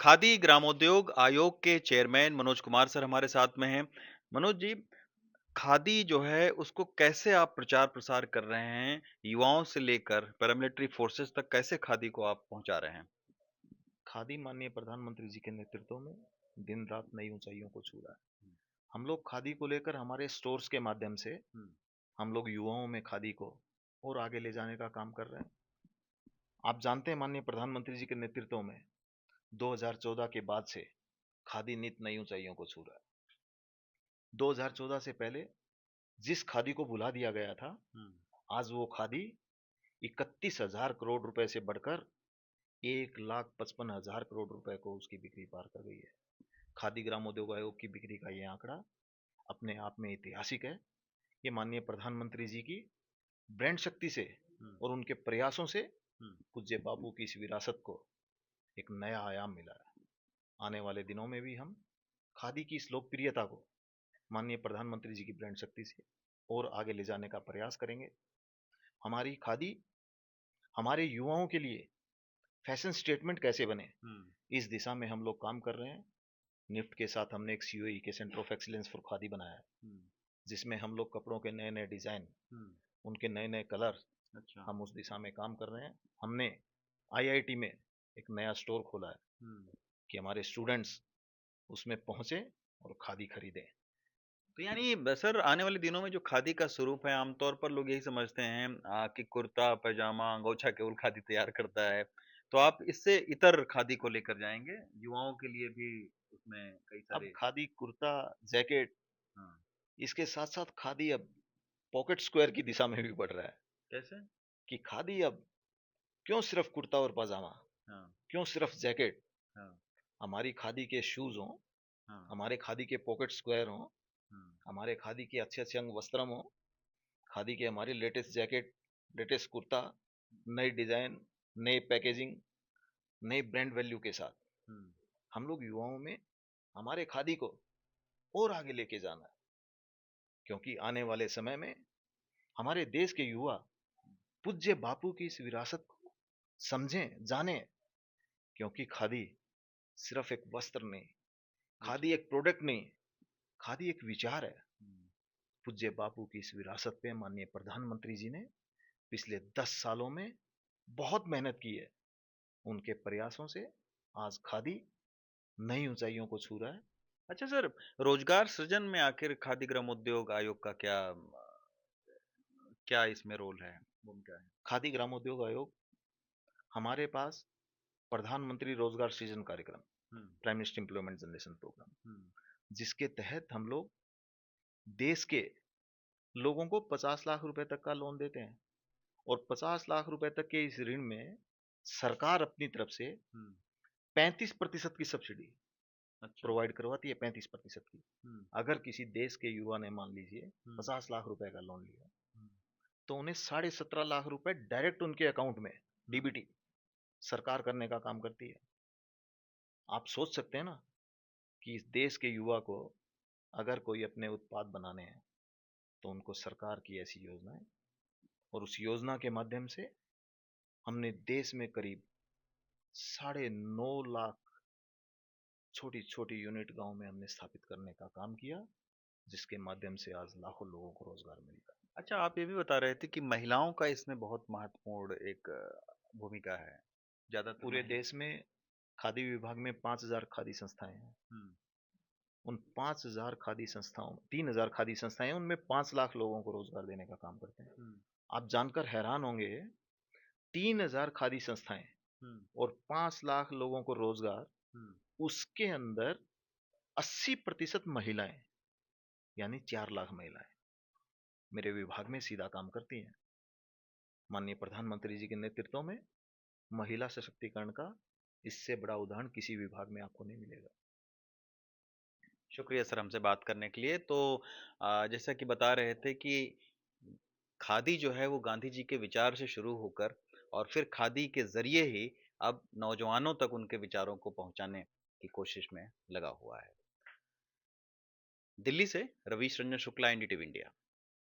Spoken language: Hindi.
खादी ग्रामोद्योग आयोग के चेयरमैन मनोज कुमार सर हमारे साथ में हैं। मनोज जी, खादी जो है उसको कैसे आप प्रचार-प्रसार कर रहे हैं? युवाओं से लेकर पैरामिलिट्री फोर्सेस तक कैसे खादी को आप पहुँचा रहे हैं? खादी माननीय प्रधानमंत्री जी के नेतृत्व में दिन रात नई ऊंचाइयों को छू रहा है। हम लोग खादी को लेकर हमारे स्टोर्स के माध्यम से हुँ, हम लोग युवाओं में खादी को और आगे ले जाने का काम कर रहे हैं। आप जानते हैं माननीय प्रधानमंत्री जी के नेतृत्व में 2014 के बाद से खादी नित नई ऊंचाइयों को छू रहा है। 2014 से पहले जिस खादी को भुला दिया गया था, हुँ। आज वो खादी 31,000 करोड़ रुपए से बढ़कर 1,55,000 करोड़ रुपए को उसकी बिक्री पार कर गई है। खादी ग्रामोद्योग आयोग की बिक्री का ये आंकड़ा अपने आप में ऐतिहासिक है। ये माननीय प्रधानमंत्री जी की ब्रांड शक्ति से हुँ, और उनके प्रयासों से हुँ। पूज्य बापू की इस विरासत को एक नया आयाम मिला है। आने वाले दिनों में भी हम खादी की इस लोकप्रियता को माननीय प्रधानमंत्री जी की ब्रांड शक्ति से और आगे ले जाने का प्रयास करेंगे। हमारी खादी हमारे युवाओं के लिए फैशन स्टेटमेंट कैसे बने, हुँ, इस दिशा में हम लोग काम कर रहे हैं। निफ्ट के साथ हमने एक सीओई के centre of excellence for khadi बनाया है, हुँ, जिसमें हम लोग कपड़ों के नए नए डिजाइन, हुँ। उनके नए नए कलर, अच्छा। हम उस दिशा में काम कर रहे हैं। हमने आईआईटी में एक नया स्टोर खोला है हुँ। कि हमारे स्टूडेंट्स उसमें पहुंचे और खादी खरीदें। तो यानी सर आने वाले दिनों में जो खादी का स्वरूप है आमतौर पर लोग यही समझते हैं कि कुर्ता, पैजामा, गौछा केवल खादी तैयार करता है। तो आप इससे इतर खादी को लेकर जाएँगे? युवाओं के लिए भी उसमें कई अब सारे खादी कुर्ता, जैकेट, हाँ, इसके साथ साथ खादी अब पॉकेट स्क्वायर की दिशा में भी बढ़ रहा है कैसे? कि खादी अब क्यों सिर्फ कुर्ता और पजामा, हाँ, क्यों सिर्फ जैकेट, हाँ, हमारी खादी के शूज हों, हाँ, हमारे खादी के पॉकेट स्क्वायर हों, हाँ, हमारे खादी के अच्छे अच्छे अंग वस्त्रम हों, खादी के हमारे लेटेस्ट जैकेट, लेटेस्ट कुर्ता, नई डिजाइन, नई पैकेजिंग, नई ब्रांड वैल्यू के साथ हुँ, हम लोग युवाओं में हमारे खादी को और आगे लेके जाना है। क्योंकि आने वाले समय में हमारे देश के युवा पूज्य बापू की इस विरासत को समझें, जानें। क्योंकि खादी सिर्फ एक वस्त्र नहीं, खादी अच्छा। एक प्रोडक्ट नहीं, खादी एक विचार है। हुँ, पूज्य बापू की इस विरासत पे माननीय प्रधानमंत्री जी ने पिछले 10 सालों में बहुत मेहनत की है। उनके प्रयासों से आज खादी नई ऊंचाइयों को छू रहा है। अच्छा सर, रोज़गार सृजन में आखिर खादी ग्रामोद्योग आयोग का क्या इसमें रोल है, भूमिका है? खादी ग्रामोद्योग आयोग, हमारे पास प्रधानमंत्री रोजगार सृजन कार्यक्रम, हुँ, prime minister employment generation programme, हुँ, जिसके तहत हम लोग देश के लोगों को 50 लाख रुपए तक का लोन देते हैं। और 50 लाख रुपए तक के इस ऋण में सरकार अपनी तरफ से हुँ, 35% की सब्सिडी अच्छा। प्रोवाइड करवाती है, 35% की। हुँ, अगर किसी देश के युवा ने मान लीजिए हुँ, 50 लाख रुपए का लोन लिया, हुँ, तो उन्हें 17.5 लाख रुपए डायरेक्ट उनके अकाउंट में हुँ, डीबीटी सरकार करने का काम करती है। आप सोच सकते हैं ना कि इस देश के युवा को अगर कोई अपने उत्पाद बनाने हैं, तो उनको सरकार की ऐसी योजनाएं, और उस योजना के माध्यम से हमने देश में करीब 9.5 लाख छोटी छोटी यूनिट गांव में हमने स्थापित करने का काम किया, जिसके माध्यम से आज लाखों लोगों को रोजगार मिल रहा है। अच्छा, आप ये भी बता रहे थे कि महिलाओं का इसमें बहुत महत्वपूर्ण एक भूमिका है। ज़्यादातर पूरे महिला देश में खादी विभाग में 5,000 खादी संस्थाएं हैं। हुँ, उन 5,000 खादी संस्थाओं 3,000 खादी संस्थाएं हैं, उनमें 5 लाख लोगों को रोजगार देने का काम करते हैं। हुँ, आप जानकर हैरान होंगे, 3,000 खादी संस्थाएं हुँ, और 5 लाख लोगों को रोजगार, हुँ। उसके अंदर 80% महिलाएं, यानी 4 लाख महिलाएं मेरे विभाग में सीधा काम करती हैं। माननीय प्रधानमंत्री जी के नेतृत्व में महिला सशक्तिकरण का इससे बड़ा उदाहरण किसी विभाग में आपको नहीं मिलेगा। शुक्रिया सर हमसे बात करने के लिए। तो जैसा कि बता रहे थे कि खादी जो है वो गांधी जी के विचार से शुरू होकर और फिर खादी के ज़रिए ही अब नौजवानों तक उनके विचारों को पहुँचाने की कोशिश में लगा हुआ है। दिल्ली से रवीश रंजन शुक्ला, एनडीटीवी इंडिया।